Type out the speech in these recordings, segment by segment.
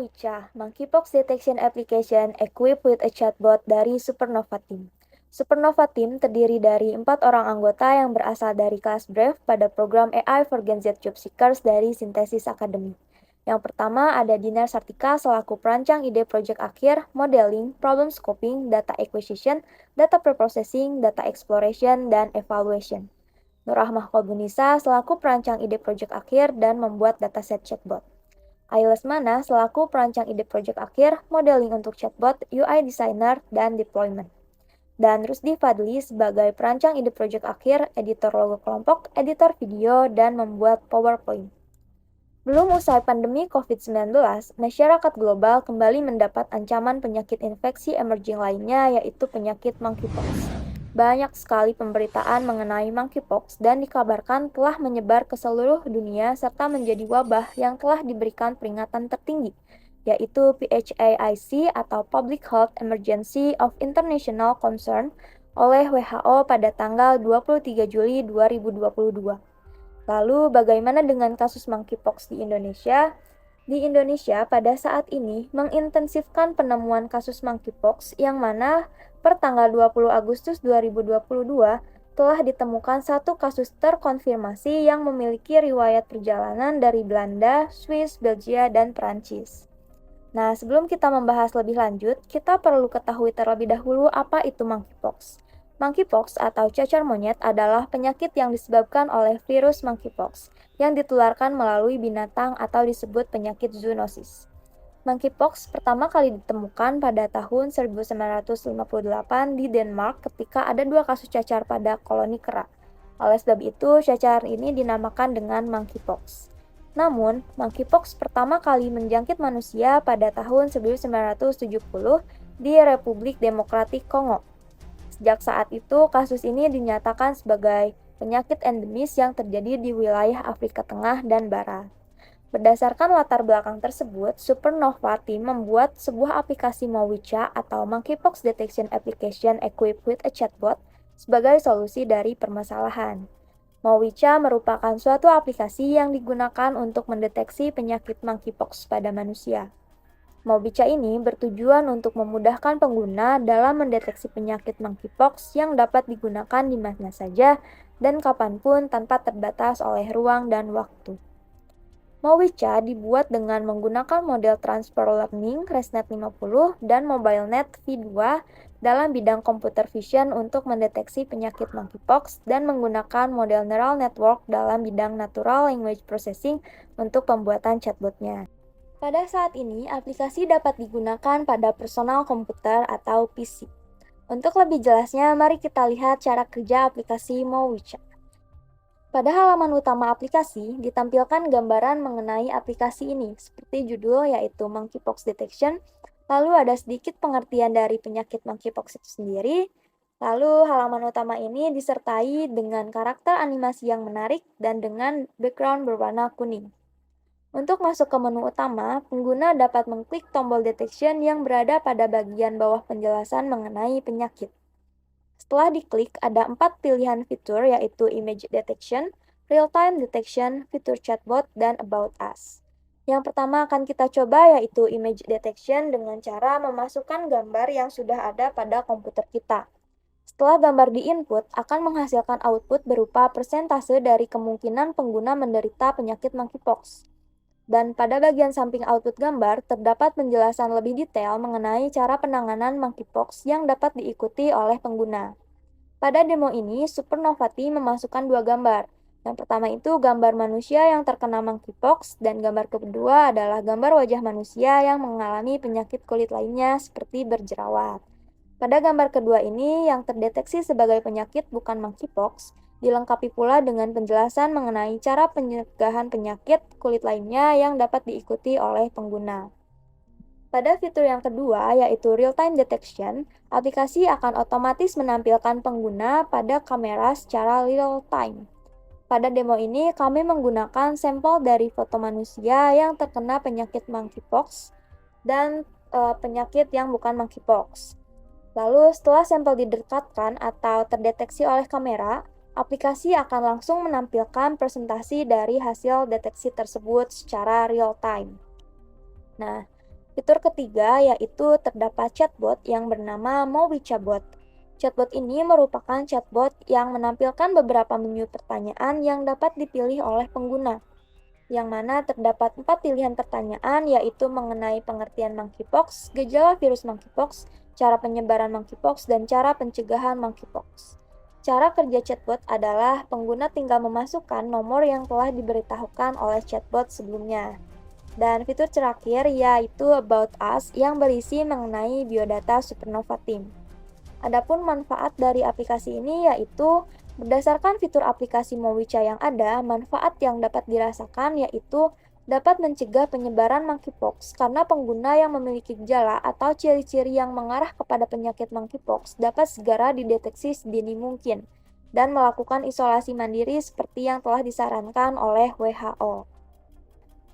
Mowicca, Monkeypox Detection Application equipped with a chatbot dari Supernova Team. Supernova Team terdiri dari 4 orang anggota yang berasal dari kelas Brave pada program AI for Gen Z Job Seekers dari Synthesis Academy. Yang pertama ada Dinar Sartika selaku perancang ide project akhir, modeling, problem scoping, data acquisition, data preprocessing, data exploration, dan evaluation. Nurrahmah Kolbunisa selaku perancang ide project akhir dan membuat dataset chatbot. Ailes Mana selaku perancang ide project akhir, modeling untuk chatbot, UI designer, dan deployment. Dan Rusdi Fadli sebagai perancang ide project akhir, editor logo kelompok, editor video, dan membuat PowerPoint. Belum usai pandemi COVID-19, masyarakat global kembali mendapat ancaman penyakit infeksi emerging lainnya yaitu penyakit monkeypox. Banyak sekali pemberitaan mengenai monkeypox dan dikabarkan telah menyebar ke seluruh dunia serta menjadi wabah yang telah diberikan peringatan tertinggi, yaitu PHAIC atau Public Health Emergency of International Concern oleh WHO pada tanggal 23 Juli 2022. Lalu bagaimana dengan kasus monkeypox di Indonesia? Di Indonesia pada saat ini mengintensifkan penemuan kasus monkeypox yang mana per tanggal 20 Agustus 2022 telah ditemukan satu kasus terkonfirmasi yang memiliki riwayat perjalanan dari Belanda, Swiss, Belgia, dan Prancis. Nah, sebelum kita membahas lebih lanjut, kita perlu ketahui terlebih dahulu apa itu monkeypox. Monkeypox atau cacar monyet adalah penyakit yang disebabkan oleh virus monkeypox yang ditularkan melalui binatang atau disebut penyakit zoonosis. Monkeypox pertama kali ditemukan pada tahun 1958 di Denmark ketika ada 2 kasus cacar pada koloni kera. Oleh sebab itu, cacar ini dinamakan dengan monkeypox. Namun, monkeypox pertama kali menjangkit manusia pada tahun 1970 di Republik Demokratik Kongo. Sejak saat itu, kasus ini dinyatakan sebagai penyakit endemis yang terjadi di wilayah Afrika Tengah dan Barat. Berdasarkan latar belakang tersebut, Supernova Team membuat sebuah aplikasi Mowicca atau Monkeypox Detection Application equipped with a chatbot sebagai solusi dari permasalahan. Mowicca merupakan suatu aplikasi yang digunakan untuk mendeteksi penyakit monkeypox pada manusia. Mowicca ini bertujuan untuk memudahkan pengguna dalam mendeteksi penyakit monkeypox yang dapat digunakan di mana saja dan kapanpun tanpa terbatas oleh ruang dan waktu. Mowicca dibuat dengan menggunakan model Transfer Learning ResNet 50 dan MobileNet V2 dalam bidang computer vision untuk mendeteksi penyakit monkeypox dan menggunakan model neural network dalam bidang natural language processing untuk pembuatan chatbotnya. Pada saat ini, aplikasi dapat digunakan pada personal komputer atau PC. Untuk lebih jelasnya, mari kita lihat cara kerja aplikasi Mowicca. Pada halaman utama aplikasi, ditampilkan gambaran mengenai aplikasi ini, seperti judul yaitu Monkeypox Detection, lalu ada sedikit pengertian dari penyakit monkeypox itu sendiri, lalu halaman utama ini disertai dengan karakter animasi yang menarik dan dengan background berwarna kuning. Untuk masuk ke menu utama, pengguna dapat mengklik tombol detection yang berada pada bagian bawah penjelasan mengenai penyakit. Setelah diklik, ada 4 pilihan fitur yaitu Image Detection, Real-Time Detection, Fitur Chatbot, dan About Us. Yang pertama akan kita coba yaitu Image Detection dengan cara memasukkan gambar yang sudah ada pada komputer kita. Setelah gambar di-input, akan menghasilkan output berupa persentase dari kemungkinan pengguna menderita penyakit monkeypox. Dan pada bagian samping output gambar, terdapat penjelasan lebih detail mengenai cara penanganan monkeypox yang dapat diikuti oleh pengguna. Pada demo ini, Supernova Team memasukkan 2 gambar. Yang pertama itu gambar manusia yang terkena monkeypox, dan gambar kedua adalah gambar wajah manusia yang mengalami penyakit kulit lainnya seperti berjerawat. Pada gambar kedua ini, yang terdeteksi sebagai penyakit bukan monkeypox, dilengkapi pula dengan penjelasan mengenai cara pencegahan penyakit kulit lainnya yang dapat diikuti oleh pengguna. Pada fitur yang kedua, yaitu Real-Time Detection, aplikasi akan otomatis menampilkan pengguna pada kamera secara real-time. Pada demo ini, kami menggunakan sampel dari foto manusia yang terkena penyakit monkeypox dan penyakit yang bukan monkeypox. Lalu, setelah sampel didekatkan atau terdeteksi oleh kamera, aplikasi akan langsung menampilkan presentasi dari hasil deteksi tersebut secara real-time. Nah, Fitur ketiga yaitu terdapat chatbot yang bernama MowiChabot. Chatbot ini merupakan chatbot yang menampilkan beberapa menu pertanyaan yang dapat dipilih oleh pengguna, yang mana terdapat 4 pilihan pertanyaan yaitu mengenai pengertian monkeypox, gejala virus monkeypox, cara penyebaran monkeypox, dan cara pencegahan monkeypox. Cara kerja chatbot adalah pengguna tinggal memasukkan nomor yang telah diberitahukan oleh chatbot sebelumnya. Dan fitur terakhir yaitu About Us yang berisi mengenai biodata Supernova Team. Adapun manfaat dari aplikasi ini yaitu berdasarkan fitur aplikasi Mowica yang ada, manfaat yang dapat dirasakan yaitu dapat mencegah penyebaran monkeypox karena pengguna yang memiliki gejala atau ciri-ciri yang mengarah kepada penyakit monkeypox dapat segera dideteksi sedini mungkin dan melakukan isolasi mandiri seperti yang telah disarankan oleh WHO.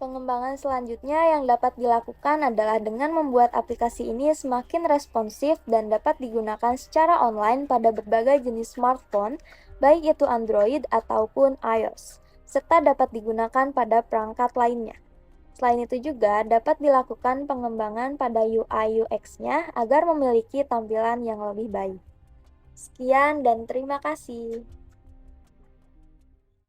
Pengembangan selanjutnya yang dapat dilakukan adalah dengan membuat aplikasi ini semakin responsif dan dapat digunakan secara online pada berbagai jenis smartphone, baik itu Android ataupun iOS, serta dapat digunakan pada perangkat lainnya. Selain itu juga dapat dilakukan pengembangan pada UI UX-nya agar memiliki tampilan yang lebih baik. Sekian dan terima kasih.